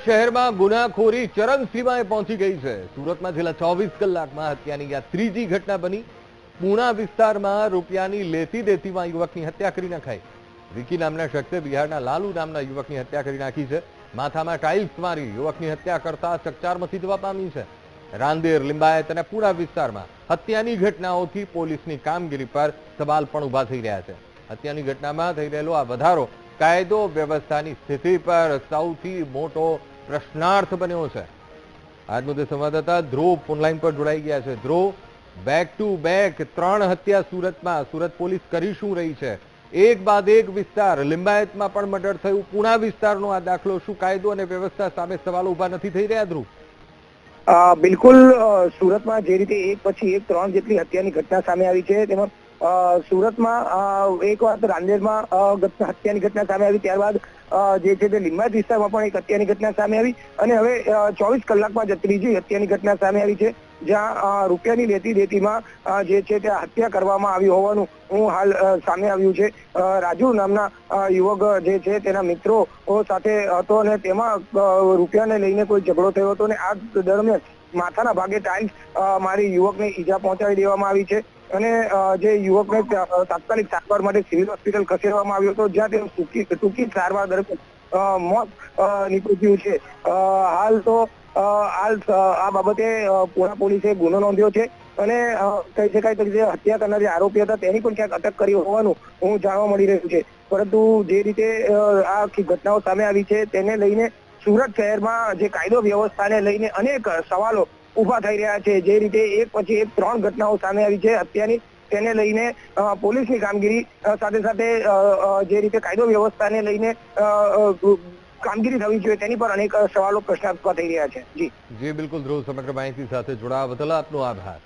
શહેરમાં ગુનાખોરી ચરમસીમાએ પહોંચી ગઈ છે। સુરતમાં છેલ્લા 24 કલાકમાં હત્યાની આ ત્રીજી ઘટના બની। પૂણા વિસ્તારમાં રૂપિયાની લેતી દેતીમાં યુવકની હત્યા કરી નખાઈ। વિકી નામના શખ્સે બિહારના લાલુ નામના યુવકની હત્યા કરી નાખી છે। માથામાં ટાઇલ્સ મારી યુવકની હત્યા કરતા ચકચાર મચી જવા પામી છે। રાંદેર, લિંબાયત અને પૂણા વિસ્તારમાં હત્યાની ઘટનાઓથી પોલીસની કામગીરી પર સવાલ પણ ઉભા થઈ રહ્યા છે। હત્યાની ઘટનામાં થઈ રહેલો આ વધારો કાયદો વ્યવસ્થાની સ્થિતિ પર સૌથી મોટો પ્રશ્નાર્થ બન્યો છે। આજ મુદ્દે સંવાદદાતા ધ્રુવ ફોનલાઈન પર જોડાઈ ગયા છે। ધ્રુવ, બેક ટુ બેક 3 હત્યા સુરતમાં। સુરત પોલીસ કરી શું રહી છે? એક બાદ એક વિસ્તાર, લિંબાયતમાં પણ મર્ડર થયું। પૂણા વિસ્તારનો આ દાખલો, શું કાયદો અને વ્યવસ્થા સામે સવાલો ઉભા નથી થઈ રહ્યા ધ્રુવ? બિલકુલ, સુરતમાં જે રીતે એક પછી એક 3 જેટલી હત્યાની ઘટના સામે આવી છે, તેમાં સુરતમાં એક વાર રાંદેરમાં હત્યાની ઘટના સામે આવી, ત્યારબાદ જે છે તે લિંબાયત વિસ્તારમાં પણ એક હત્યાની ઘટના સામે આવી અને હવે 24 કલાકમાં જ ત્રીજી હત્યાની ઘટના સામે આવી છે, જ્યાં રૂપિયાની લેતી દેતીમાં જે છે તે હત્યા કરવામાં આવી હોવાનું હાલ સામે આવ્યું છે। રાજુ નામના યુવક જે છે તેના મિત્રો સાથે હતો અને તેમાં રૂપિયાને લઈને કોઈ ઝઘડો થયો હતો અને આ દરમિયાન માથાના ભાગે ટાઇલ્સ મારી યુવકને ઈજા પહોંચાડી દેવામાં આવી છે અને જે યુવકને તાત્કાલિક સારવાર માટે સિવિલ હોસ્પિટલ ખસેડવામાં આવ્યો હતો, જ્યાં તેનું ટૂંકી સારવાર દરમિયાન મોત નીપજ્યું છે। હાલ આ બાબતે પૂણા પોલીસે ગુનો નોંધ્યો છે અને કહી શકાય કે જે હત્યા કરનાર જે આરોપી હતા તેની પણ ક્યાંક અટક કરી હોવાનું જાણવા મળી રહ્યું છે। પરંતુ જે રીતે આ આખી ઘટનાઓ સામે આવી છે તેને લઈને સુરત શહેરમાં જે કાયદો વ્યવસ્થાને લઈને અનેક સવાલો ઉભા થઈ રહ્યા છે। જે રીતે એક પછી એક 3 ઘટનાઓ સામે આવી છે હત્યાની, તેને લઈને પોલીસની કામગીરી સાથે સાથે જે રીતે કાયદો વ્યવસ્થાને લઈને કામગીરી થવી જોઈએ તેની પર અનેક સવાલો પ્રશ્નાર્થ થઈ રહ્યા છે। જી બિલકુલ ધ્રુવ, સમગ્ર માહિતી સાથે જોડાવા બદલ આપનો આભાર।